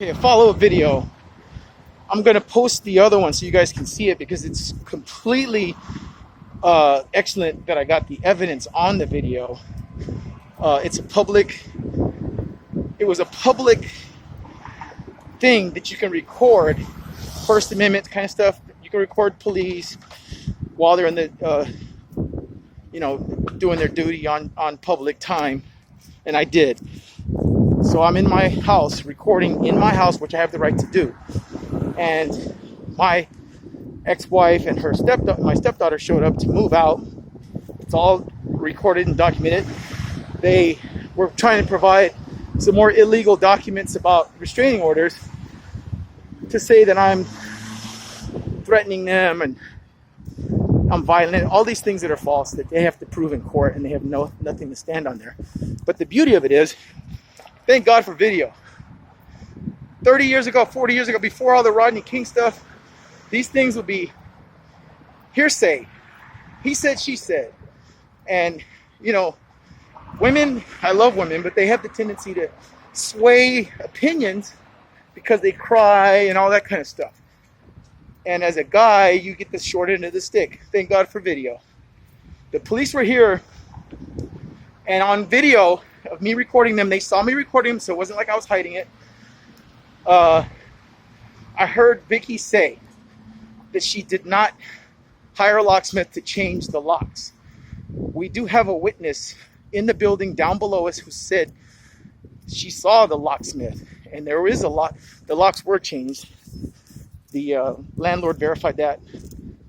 Okay, a follow-up video. I'm gonna post the other one so you guys can see it because it's completely excellent that I got the evidence on the video. It was a public thing that you can record, First Amendment kind of stuff. You can record police while they're in the, doing their duty on public time, and I did. So I'm in my house, recording in my house, which I have the right to do. And my ex-wife and my stepdaughter showed up to move out. It's all recorded and documented. They were trying to provide some more illegal documents about restraining orders to say that I'm threatening them and I'm violent. All these things that are false that they have to prove in court, and they have nothing to stand on there. But the beauty of it is, thank God for video. 30 years ago, 40 years ago, before all the Rodney King stuff, these things would be hearsay. He said, she said. And, women, I love women, but they have the tendency to sway opinions because they cry and all that kind of stuff. And as a guy, you get the short end of the stick. Thank God for video. The police were here, and on video of me recording them, they saw me recording them, so it wasn't like I was hiding it. I heard Vickie say that she did not hire a locksmith to change the locks. We do have a witness in the building down below us who said she saw the locksmith, and there is a lock. The locks were changed. The landlord verified that.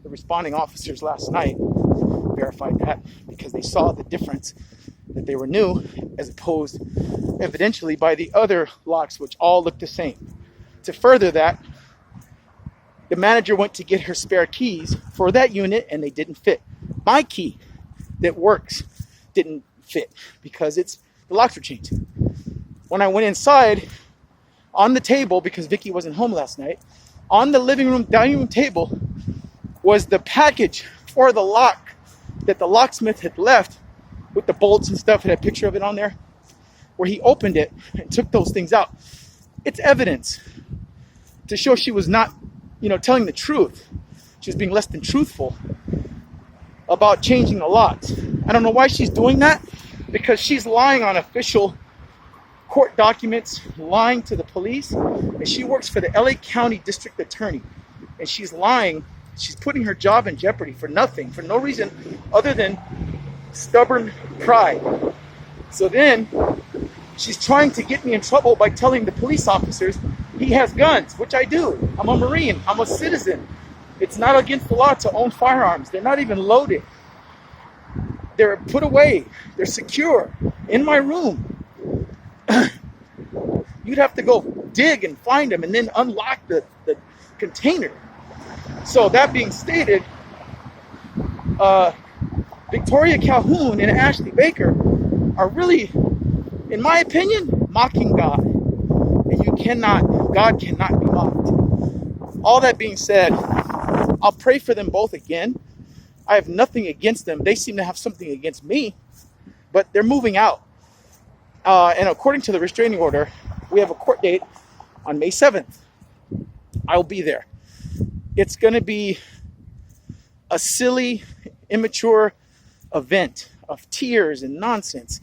The responding officers last night verified that because they saw the difference, that they were new as opposed evidentially by the other locks, which all look the same. To further that, the manager went to get her spare keys for that unit and they didn't fit. My key that works didn't fit because the locks were changed. When I went inside, on the table, because Vickie wasn't home last night, on the dining room table was the package for the lock that the locksmith had left with the bolts and stuff. It had a picture of it on there where he opened it and took those things out. It's evidence to show she was not, telling the truth. She was being less than truthful about changing the locks. I don't know why she's doing that, because she's lying on official court documents, lying to the police, and she works for the L.A. County District Attorney, and she's lying. She's putting her job in jeopardy for nothing, for no reason other than stubborn pride. So then she's trying to get me in trouble by telling the police officers he has guns, which I do. I'm a Marine. I'm a citizen. It's not against the law to own firearms. They're not even loaded. They're put away. They're secure in my room. You'd have to go dig and find them and then unlock the container. So that being stated, Victoria Calhoun and Ashley Baker are really, in my opinion, mocking God. And God cannot be mocked. All that being said, I'll pray for them both again. I have nothing against them. They seem to have something against me, but they're moving out. And according to the restraining order, we have a court date on May 7th. I'll be there. It's going to be a silly, immature event of tears and nonsense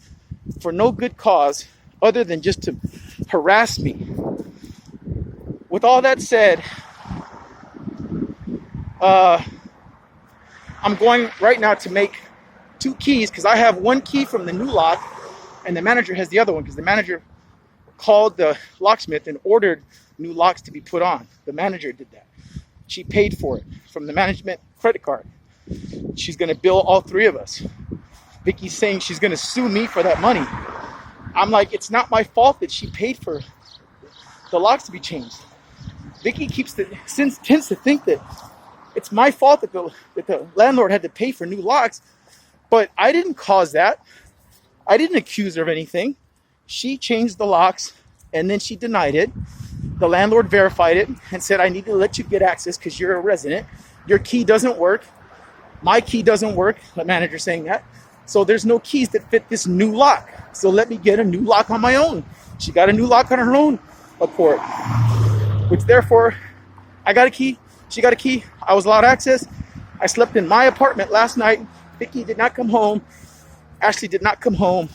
for no good cause other than just to harass me. With all that said, I'm going right now to make 2 keys because I have 1 key from the new lock and the manager has the other one because the manager called the locksmith and ordered new locks to be put on. The manager did that. She paid for it from the management credit card. She's going to bill all 3 of us. Vickie's saying she's going to sue me for that money. I'm like, it's not my fault that she paid for the locks to be changed. Vickie tends to think that it's my fault that the landlord had to pay for new locks, but I didn't cause that. I didn't accuse her of anything. She changed the locks and then she denied it. The landlord verified it and said, I need to let you get access because you're a resident. Your key doesn't work. My key doesn't work. The manager saying that. So there's no keys that fit this new lock. So let me get a new lock on my own. She got a new lock on her own. a court, which therefore I got a key, she got a key, I was allowed access. I slept in my apartment last night. Vickie did not come home. Ashley did not come home.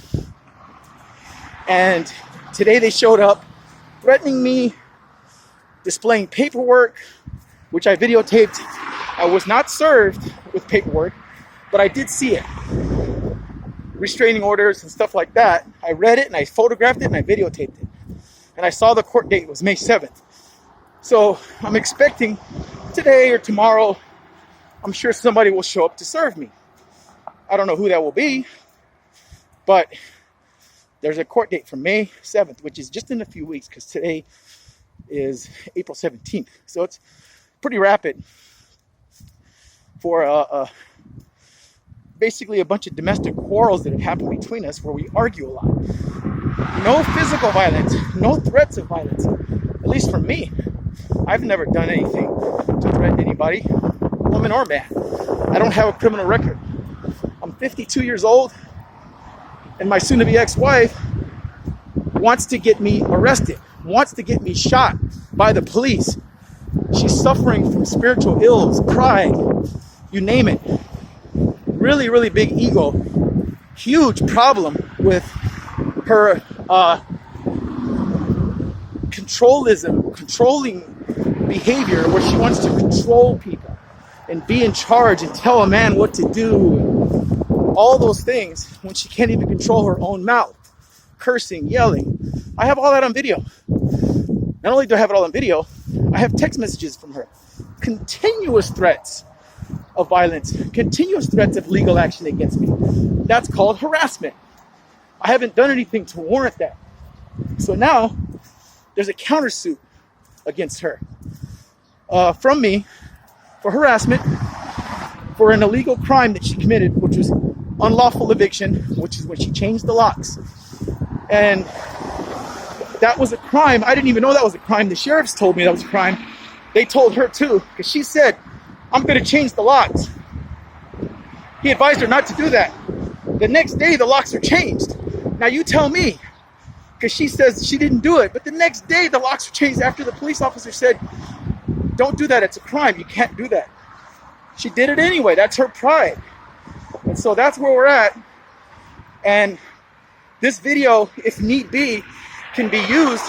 And today they showed up threatening me, displaying paperwork, which I videotaped. I was not served with paperwork, but I did see it. Restraining orders and stuff like that. I read it and I photographed it and I videotaped it. And I saw the court date was May 7th. So I'm expecting today or tomorrow, I'm sure somebody will show up to serve me. I don't know who that will be, but there's a court date for May 7th, which is just in a few weeks because today is April 17th. So it's pretty rapid for basically a bunch of domestic quarrels that have happened between us where we argue a lot. No physical violence, no threats of violence, at least for me. I've never done anything to threaten anybody, woman or man. I don't have a criminal record. I'm 52 years old, and my soon-to-be ex-wife wants to get me arrested, wants to get me shot by the police. She's suffering from spiritual ills, pride, you name it. Really, really big ego. Huge problem with her controlling behavior where she wants to control people and be in charge and tell a man what to do. All those things when she can't even control her own mouth. Cursing, yelling. I have all that on video. Not only do I have it all on video, I have text messages from her. Continuous threats of violence, continuous threats of legal action against me. That's called harassment. I haven't done anything to warrant that. So now there's a countersuit against her from me for harassment for an illegal crime that she committed, which was unlawful eviction, which is when she changed the locks. And that was a crime. I didn't even know that was a crime. The sheriffs told me that was a crime. They told her too, because she said, I'm going to change the locks. He advised her not to do that. The next day, the locks are changed. Now you tell me, because she says she didn't do it, but the next day, the locks were changed after the police officer said, don't do that, it's a crime, you can't do that. She did it anyway, that's her pride. And so that's where we're at. And this video, if need be, can be used